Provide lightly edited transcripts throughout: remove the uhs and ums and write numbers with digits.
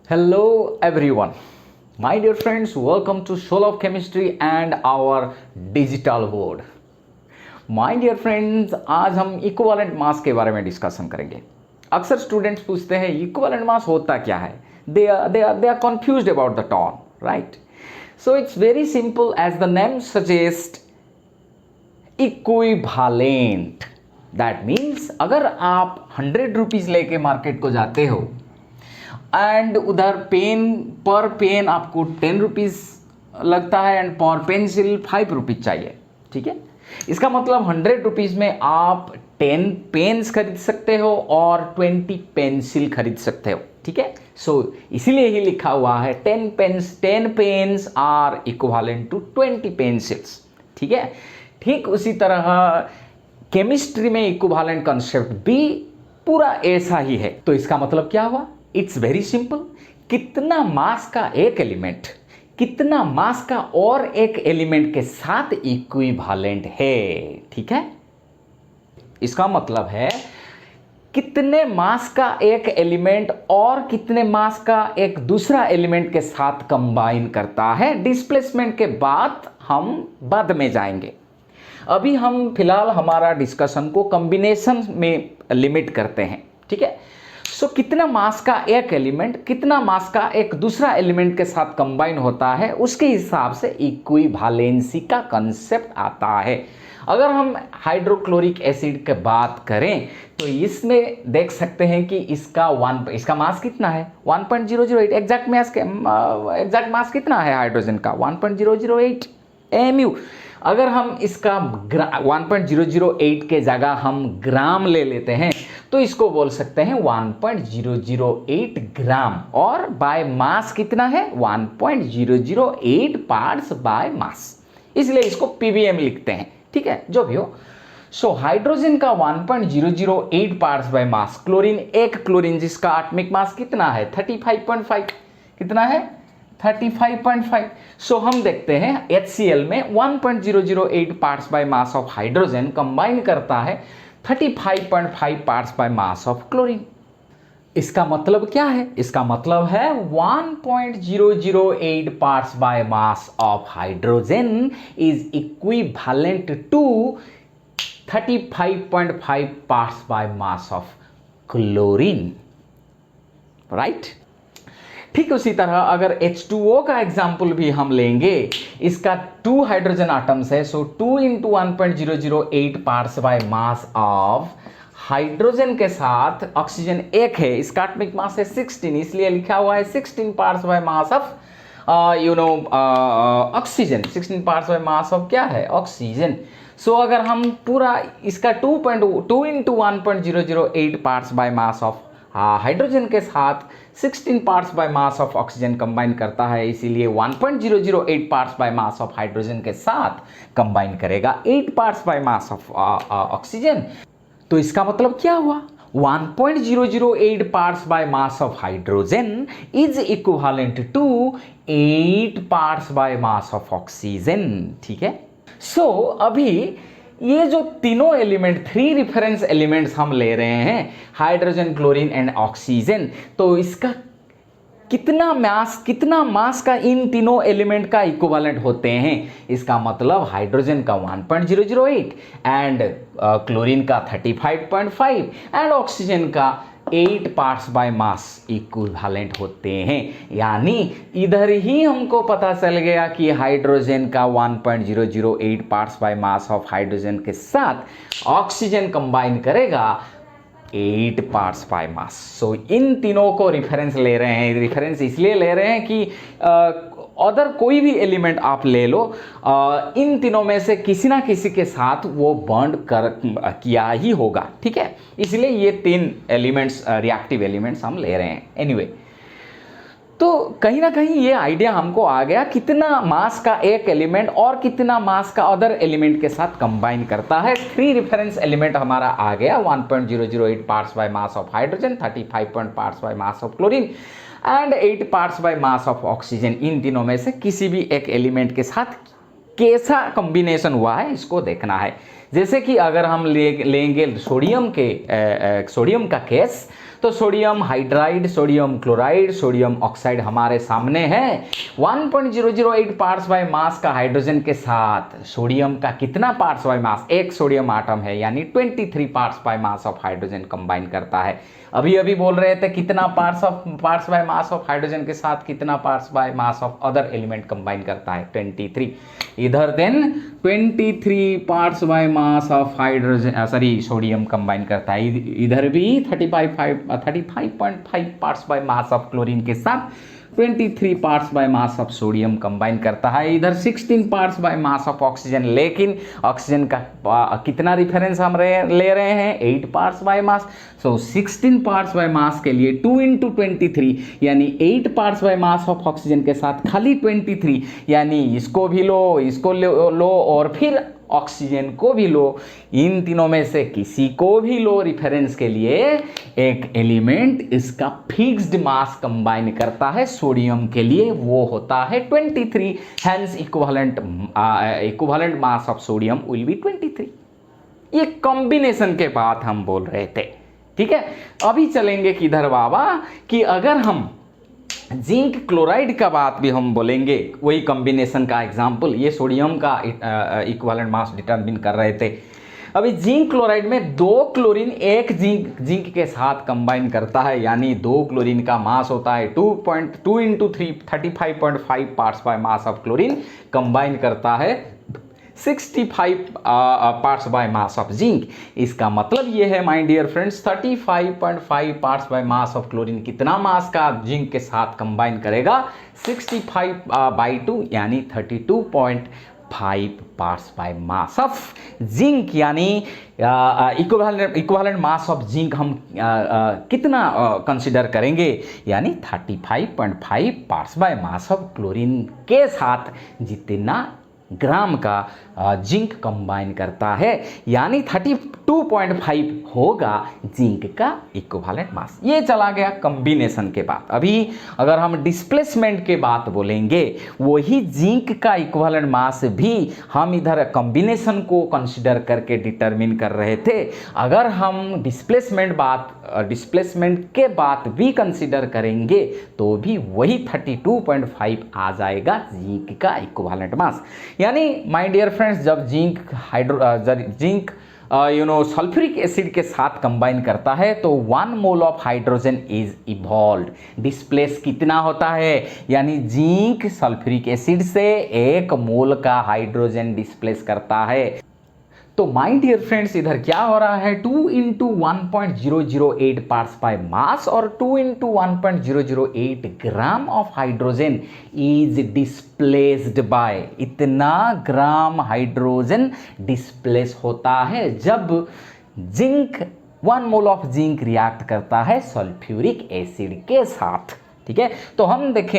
Hello everyone, my dear friends, welcome to Soul of Chemistry and our digital world. My dear friends, आज हम equivalent mass के बारे में discussion करेंगे. अक्सर स्टूडेंट्स पूछते हैं इक्विवेलेंट मास होता क्या है. They are confused about the term, right? So it's very simple as the name suggests, equivalent. That means अगर आप 100 रुपीज़ लेके मार्केट को जाते हो एंड उधर पर पेन आपको 10 रुपीज़ लगता है एंड पर पेंसिल 5 रुपीज़ चाहिए. ठीक है, इसका मतलब 100 रुपीज़ में आप 10 पेन्स खरीद सकते हो और 20 पेंसिल खरीद सकते हो. ठीक है, सो इसीलिए ही लिखा हुआ है 10 pens are equivalent to 20 pencils. ठीक है, ठीक उसी तरह केमिस्ट्री में इक्विवेलेंट कॉन्सेप्ट भी पूरा ऐसा ही है. तो इसका मतलब क्या हुआ? It's very simple. कितना मास का एक एलिमेंट कितना मास का और एक एलिमेंट के साथ इक्विवेलेंट है. ठीक है, इसका मतलब है कितने मास का एक एलिमेंट और कितने मास का एक दूसरा एलिमेंट के साथ कंबाइन करता है. डिस्प्लेसमेंट के बाद हम बाद में जाएंगे. अभी हम फिलहाल हमारा डिस्कशन को कॉम्बिनेशन में लिमिट करते हैं. ठीक है, सो कितना मास का एक एलिमेंट कितना मास का एक दूसरा एलिमेंट के साथ कंबाइन होता है, उसके हिसाब से इक्विवेलेंसी का कंसेप्ट आता है. अगर हम हाइड्रोक्लोरिक एसिड की बात करें तो इसमें देख सकते हैं कि इसका मास कितना है 1.008. एग्जैक्ट मास कितना है हाइड्रोजन का 1.008 mu. अगर हम इसका 1.008 के जगह हम ग्राम ले लेते हैं तो इसको बोल सकते हैं 1.008 ग्राम. और बाय मास कितना है 1.008 पार्ट्स बाय मास, इसलिए इसको पीबीएम लिखते हैं. ठीक है, जो भी हो. सो हाइड्रोजन का 1.008 पार्ट्स बाय मास. क्लोरीन जिसका एटॉमिक मास कितना है 35.5. कितना है 35.5. सो हम देखते हैं HCl में 1.008 parts by mass of hydrogen combine करता है 35.5 parts by mass of chlorine. इसका मतलब क्या है? इसका मतलब है 1.008 parts by mass of hydrogen is equivalent to 35.5 parts by mass of chlorine. Right. ठीक उसी तरह अगर H2O का एग्जाम्पल भी हम लेंगे, इसका 2 हाइड्रोजन आटम्स है. सो 2 into 1.008 parts by mass of hydrogen के साथ ऑक्सीजन 1 है. इसका एटॉमिक मास है 16, इसलिए लिखा हुआ है 16 parts by mass of oxygen. 16 parts by mass of क्या है ऑक्सीजन. सो अगर हम पूरा इसका 2 into 1.008 parts by mass of hydrogen के साथ 16 parts by mass of oxygen combine करता है, इसीलिए 1.008 parts by mass of hydrogen के साथ कंबाइन करेगा 8 parts by mass of oxygen. तो इसका मतलब क्या हुआ 1.008 parts by mass of hydrogen is equivalent to 8 parts by mass of oxygen. ठीक है, सो अभी ये जो तीनों एलिमेंट 3 रेफरेंस एलिमेंट्स हम ले रहे हैं हाइड्रोजन, क्लोरीन एंड ऑक्सीजन, तो इसका कितना मास का इन तीनों एलिमेंट का इक्विवेलेंट होते हैं. इसका मतलब हाइड्रोजन का 1.008 एंड क्लोरीन का 35.5 एंड ऑक्सीजन का 8 पार्ट्स बाय मास इक्विवेलेंट होते हैं. यानी इधर ही हमको पता चल गया कि हाइड्रोजन का 1.008 parts by mass of hydrogen के साथ ऑक्सीजन कंबाइन करेगा 8 पार्ट्स बाय मास. सो इन तीनों को रेफरेंस ले रहे हैं. रेफरेंस इसलिए ले रहे हैं कि अदर कोई भी एलिमेंट आप ले लो, इन तीनों में से किसी ना किसी के साथ वो बॉन्ड किया ही होगा. ठीक है, इसलिए ये 3 एलिमेंट्स रिएक्टिव एलिमेंट्स हम ले रहे हैं. एनीवे, तो कहीं ना कहीं ये आइडिया हमको आ गया कितना मास का एक एलिमेंट और कितना मास का अदर एलिमेंट के साथ कंबाइन करता है. 3 रेफरेंस एलिमेंट हमारा आ गया 1.008 parts by mass of hydrogen, 35 parts by mass of chlorine and 8 parts by mass of oxygen. इन तीनों में से किसी भी एक एलिमेंट के साथ कैसा कॉम्बिनेशन हुआ है इसको देखना है. जैसे कि अगर हम लेंगे सोडियम का केस, तो sodium hydride, sodium chloride, sodium oxide हमारे सामने है। 1.008 पार्ट्स बाय मास का हाइड्रोजन के साथ सोडियम का कितना पार्ट्स बाय मास, एक सोडियम आटम है यानी 23 parts by mass of hydrogen combine करता है। अभी अभी बोल रहे थे कितना parts by mass of hydrogen के साथ कितना parts by mass of other element combine करता है, 23। इधर then 23 parts by mass of hydrogen sodium combine करता है। इधर भी 35.5 parts by mass of chlorine के साथ 23 parts by mass of sodium combine करता है। इधर 16 parts by mass of oxygen, लेकिन ऑक्सीजन का कितना रिफरेंस हम ले रहे हैं, 8 parts by mass. So 16 parts by मास के लिए 2 × 23 यानी 8 parts by mass of oxygen के साथ खाली 23, यानी इसको भी लो, इसको लो और फिर ऑक्सीजन को भी लो, इन तीनों में से किसी को भी लो रिफरेंस के लिए। एक एलिमेंट इसका फिक्स्ड मास कंबाइन करता है सोडियम के लिए, वो होता है 23, hence equivalent mass of sodium will be 23। ये कॉम्बिनेशन के बात हम बोल रहे थे, ठीक है। अभी चलेंगे किधर बाबा, कि अगर हम जिंक क्लोराइड का बात भी हम बोलेंगे, वही कॉम्बिनेशन का एग्जाम्पल, ये सोडियम का इक्विवेलेंट मास डिटरमिन कर रहे थे। अभी जिंक क्लोराइड में 2 क्लोरीन एक जिंक के साथ कंबाइन करता है, यानी 2 क्लोरीन का मास होता है 2 × 3 35.5 parts by mass of chlorine, combine करता है 65 parts by mass of zinc. इसका मतलब ये है my dear friends, 35.5 parts by mass of chlorine कितना मास का जिंक के साथ कंबाइन करेगा, 65/2 यानी 32.5 parts by mass of zinc, यानी इक्विवेलेंट मास ऑफ जिंक हम कितना कंसिडर करेंगे, यानी 35.5 parts by mass of chlorine के साथ जितना ग्राम का जिंक कंबाइन करता है, यानी 32.5 होगा जिंक का इक्विवेलेंट मास। ये चला गया कॉम्बिनेशन के बाद। अभी अगर हम डिस्प्लेसमेंट के बात बोलेंगे, वही जिंक का इक्विवेलेंट मास भी हम इधर कॉम्बिनेशन को कंसिडर करके डिटरमिन कर रहे थे। अगर हम डिस्प्लेसमेंट के बात भी कंसिडर करेंगे तो भी वही 32.5 आ जाएगा जिंक का इक्विवेलेंट मास। यानी माय डियर फ्रेंड्स, जब जिंक सल्फ्यूरिक एसिड के साथ कंबाइन करता है तो 1 mole of hydrogen is evolved. Displace कितना होता है, यानी जिंक सल्फ्यूरिक एसिड से 1 मोल का हाइड्रोजन डिस्प्लेस करता है। तो माय डियर फ्रेंड्स, इधर क्या हो रहा है, 2 × 1.008 पार्ट्स बाय मास और 2 × 1.008 gram of hydrogen is displaced bye, इतना ग्राम हाइड्रोजन डिस्प्लेस होता है जब zinc 1 mole of zinc react करता है सल्फ्यूरिक एसिड के साथ, ठीक है। तो हम देख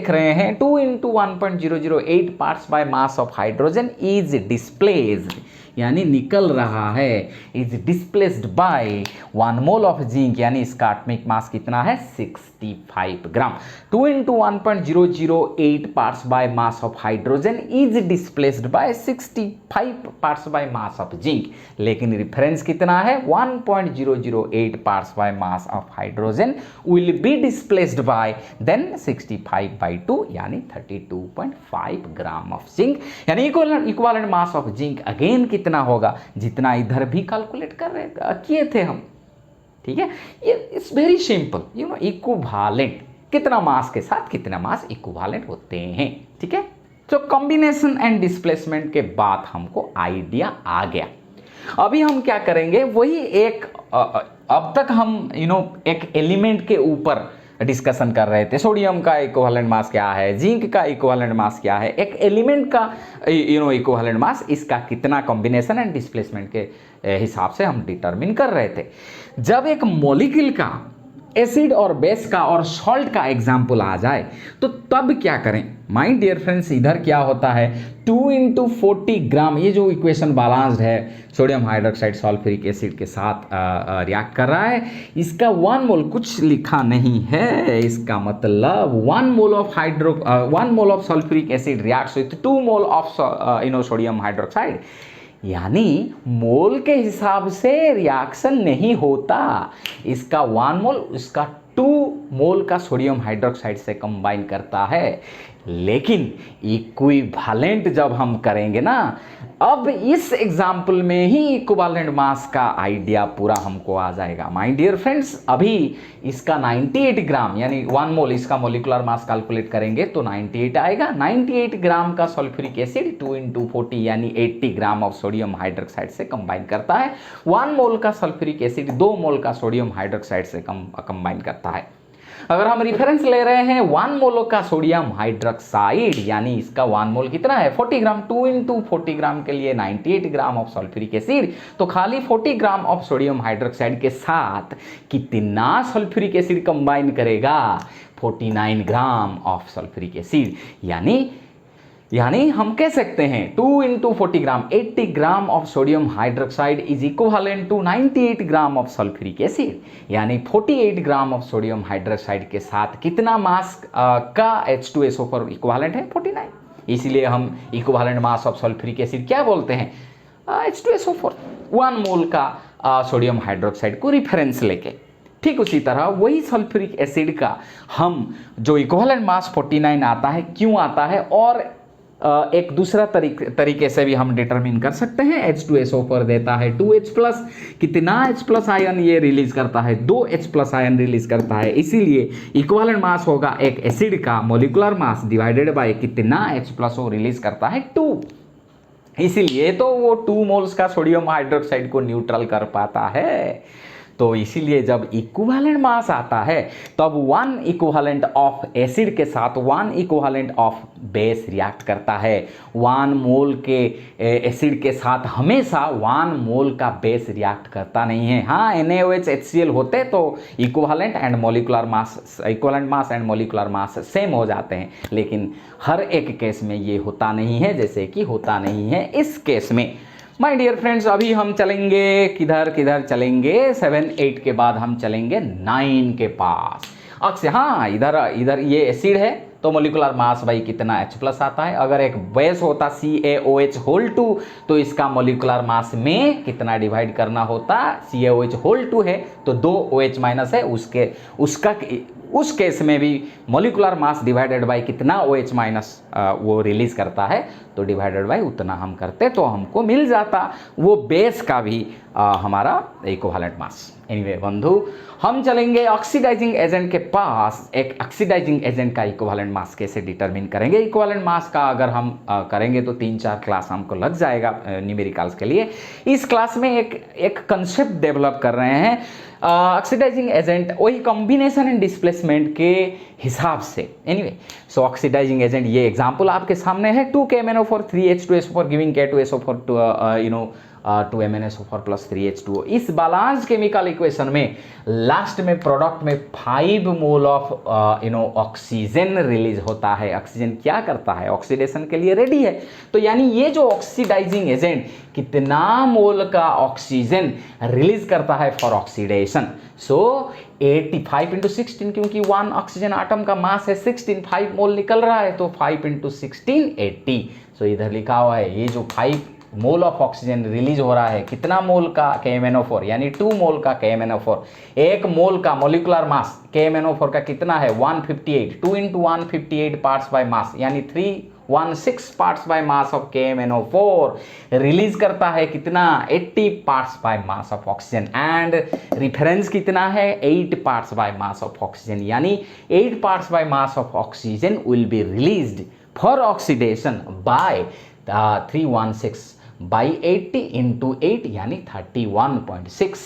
रहे हैं 2 × 1.008 parts by mass of hydrogen is displaced, यानी निकल रहा है, is displaced by 1 mole of zinc, यानी इसका एटॉमिक मास कितना है, 65 gram. 2 × 1.008 parts by mass of hydrogen is displaced by 65 parts by mass of zinc, लेकिन रिफरेंस कितना है, 1.008 parts by mass of hydrogen will be displaced by then 65/2 यानी 32.5 gram of zinc, यानी equivalent mass of zinc again कितना होगा, जितना इधर भी कैलकुलेट किए थे हम, ठीक है। ये इट्स वेरी सिंपल, इक्विवेलेंट, कितना मास के साथ कितना मास इक्विवेलेंट होते हैं, ठीक है। तो कॉम्बिनेशन एंड डिस्प्लेसमेंट के बाद हमको आइडिया आ गया। अभी हम क्या करेंगे, वही एक अब तक हम एक एलिमेंट के ऊपर डिस्कशन कर रहे थे, सोडियम का इक्विवेलेंट मास क्या है, जिंक का इक्विवेलेंट मास क्या है, एक एलिमेंट का इक्विवेलेंट मास, इसका कितना कॉम्बिनेशन एंड डिस्प्लेसमेंट के हिसाब से हम डिटरमिन कर रहे थे। जब एक मॉलिक्यूल का एसिड और बेस का और सॉल्ट का एग्जाम्पल आ जाए तो तब क्या करें, माय डियर फ्रेंड्स, इधर क्या होता है, 2 × 40 ग्राम, ये जो इक्वेशन बैलेंस्ड है, सोडियम हाइड्रोक्साइड सल्फ्यूरिक एसिड के साथ रिएक्ट कर रहा है, इसका 1 मोल कुछ लिखा नहीं है, इसका मतलब 1 mole of sulphuric acid reacts with 2 mole of sodium hydroxide, यानी मोल के हिसाब से रिएक्शन नहीं होता। इसका 1 मोल इसका 2 मोल का सोडियम हाइड्रोक्साइड से कंबाइन करता है, लेकिन इक्विवेलेंट जब हम करेंगे ना, अब इस एग्जाम्पल में ही इक्विवेलेंट मास का आइडिया पूरा हमको आ जाएगा। माय डियर फ्रेंड्स, अभी इसका 98 ग्राम यानी 1 मोल इसका मोलिकुलर मास कैलकुलेट करेंगे तो 98 आएगा। 98 ग्राम का सल्फ्यूरिक एसिड 2 × 40 यानी 80 ग्राम ऑफ सोडियम हाइड्रोक्साइड से कंबाइन करता है। 1 मोल का सल्फ्यूरिक एसिड 2 मोल का सोडियम हाइड्रोक्साइड से कंबाइन करता है। अगर हम रिफरेंस ले रहे हैं 1 मोल का सोडियम हाइड्रोक्साइड, यानी इसका 1 मोल कितना है 40 ग्राम, 2 × 40 ग्राम के लिए 98 ग्राम ऑफ सल्फ्यूरिक एसिड, तो खाली 40 ग्राम ऑफ सोडियम हाइड्रोक्साइड के साथ कितना सल्फ्यूरिक एसिड कंबाइन करेगा, 49 ग्राम ऑफ सल्फ्यूरिक एसिड। यानी हम कह सकते हैं 2 × 40 gram 80 gram of sodium hydroxide is equivalent to 98 gram of sulphuric acid. यानी 48 ग्राम ऑफ सोडियम हाइड्रोक्साइड के साथ कितना मास का H2SO4 इक्विवेलेंट है 49। इसीलिए हम equivalent mass of sulphuric acid क्या बोलते हैं H2SO4, 1 मोल का सोडियम हाइड्रोक्साइड को रिफरेंस लेके। ठीक उसी तरह वही सल्फ्यूरिक एसिड का हम जो इक्विवेलेंट मास 49 आता है, क्यों आता है, और एक दूसरा तरीके से भी हम डिटरमिन कर सकते हैं। H2SO4 देता है 2H+, कितना H+ आयन ये रिलीज करता है, 2H+ आयन रिलीज करता है। इसीलिए इक्विवेलेंट मास होगा एक एसिड का मोलिकुलर मास डिवाइडेड बाय कितना H+ वो रिलीज करता है 2। इसीलिए तो वो 2 मोल्स का सोडियम हाइड्रोक्साइड को न्यूट्रल कर पाता है। तो इसीलिए जब इक्विवेलेंट मास आता है तब 1 इक्विवेलेंट ऑफ एसिड के साथ 1 इक्विवेलेंट ऑफ बेस रिएक्ट करता है। 1 मोल के एसिड के साथ हमेशा 1 मोल का बेस रिएक्ट करता नहीं है। हाँ, NaOH HCl होते तो equivalent and molecular mass, equivalent mass and molecular mass same हो जाते हैं, लेकिन हर एक केस में ये होता नहीं है, जैसे कि होता नहीं है इस केस में। माय डियर फ्रेंड्स, अभी हम चलेंगे किधर चलेंगे, 7 8 के बाद हम चलेंगे 9 के पास। हाँ, इधर ये एसिड है तो मोलिकुलर मास भाई कितना H+ आता है। अगर एक बेस होता CaOH2 तो इसका मोलिकुलर मास में कितना डिवाइड करना होता, CaOH2 है तो 2 OH- है, उस केस में भी मोलिकुलर मास डिवाइडेड बाय कितना OH- वो रिलीज करता है, तो डिवाइडेड बाय उतना हम करते तो हमको मिल जाता वो बेस का भी हमारा इक्विवेलेंट मास। एनीवे बंधु, हम चलेंगे ऑक्सीडाइजिंग एजेंट के पास। एक ऑक्सीडाइजिंग एजेंट का इक्विवेलेंट मास कैसे डिटरमिन करेंगे। इक्विवेलेंट मास का अगर हम करेंगे तो 3-4 क्लास हमको लग जाएगा न्यूमेरिकल्स के लिए। इस क्लास में एक कंसेप्ट डेवलप कर रहे हैं ऑक्सीडाइजिंग एजेंट, वही कॉम्बिनेशन एंड डिस्प्लेसमेंट के हिसाब से। एनीवे, सो ऑक्सीडाइजिंग एजेंट ये एग्जांपल आपके सामने है 2KMnO4 3H2SO4 giving K2SO4 to 2MnSO4 + 3H2O। इस बैलेंस केमिकल इक्वेशन में लास्ट में प्रोडक्ट में 5 मोल ऑफ ऑक्सीजन रिलीज होता है। ऑक्सीजन क्या करता है, ऑक्सीडेशन के लिए रेडी है। तो यानी ये जो ऑक्सीडाइजिंग एजेंट कितना मोल का ऑक्सीजन रिलीज करता है फॉर ऑक्सीडेशन, सो 85 × 16, क्योंकि 1 ऑक्सीजन आटम का मास है 16, 5 मोल निकल रहा है तो 5 × 16 80। सो इधर लिखा हुआ है ये जो 5 मोल ऑफ ऑक्सीजन रिलीज हो रहा है, कितना मोल का KMnO4 यानी 2 मोल का KMnO4। 1 मोल का मोलिकुलर मास KMnO4 का कितना है 158, 2 × 158 पार्ट्स बाय मास यानी 316 parts by mass of KMnO4 release करता है कितना 80 parts by mass of oxygen. And reference कितना है 8 parts by mass of oxygen, यानी 8 parts by mass of oxygen will be released for oxidation by 316 by 80 into 8 यानी 31.6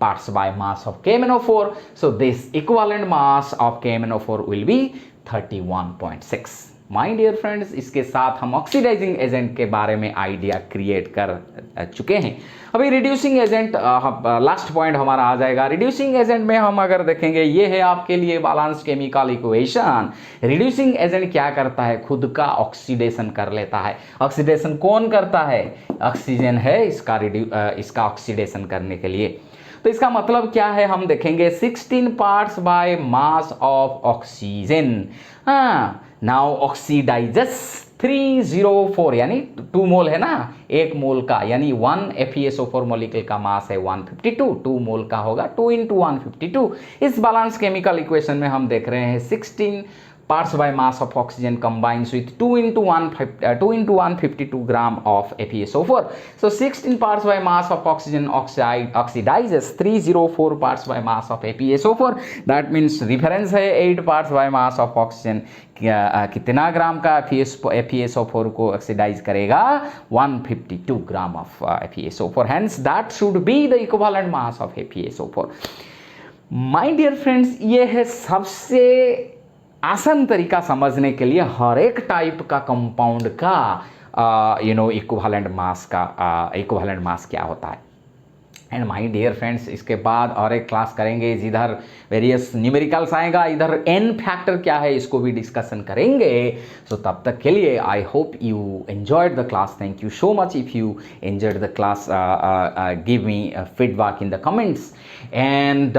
parts by mass of KMnO4. So this equivalent mass of KMnO4 will be 31.6. My dear friends, इसके साथ हम oxidising agent के बारे में idea create कर चुके हैं। अभी रिड्यूसिंग एजेंट लास्ट पॉइंट हमारा आ जाएगा। रिड्यूसिंग एजेंट में हम अगर देखेंगे ये है आपके लिए balance chemical equation. Reducing agent क्या करता है, खुद का ऑक्सीडेशन कर लेता है। ऑक्सीडेशन कौन करता है, ऑक्सीजन है इसका ऑक्सीडेशन करने के लिए। तो इसका मतलब क्या है हम देखेंगे 16 parts by mass of oxygen. Now oxidises 304 यानी 2 मोल है ना, 1 मोल का, यानी 1 FeSO4 मॉलिक्यूल का मास है 152, 2 मोल का होगा 2 × 152। इस बैलेंस केमिकल इक्वेशन में हम देख रहे हैं 16 parts by mass of oxygen combines with 2 × 152 gram of FeSO4. So 16 parts by mass of oxygen oxidizes 304 parts by mass of FeSO4. That means reference है 8 parts by mass of oxygen, कितना ग्राम का FeSO4 को oxidise करेगा, 152 gram of FeSO4. Hence that should be the equivalent mass of FeSO4. My dear friends, ये है सबसे आसान तरीका समझने के लिए हर एक टाइप का कंपाउंड का इक्विवेलेंट मास क्या होता है। एंड माय डियर फ्रेंड्स, इसके बाद और एक क्लास करेंगे, इधर वेरियस न्यूमेरिकल्स आएगा, इधर एन फैक्टर क्या है इसको भी डिस्कशन करेंगे। सो तब तक के लिए I hope you enjoyed the class. Thank you so much. If you enjoyed the class, give me feedback in the comments, and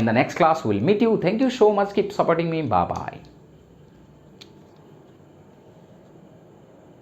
in the next class we'll meet you. Thank you so much. Keep supporting me. Bye bye.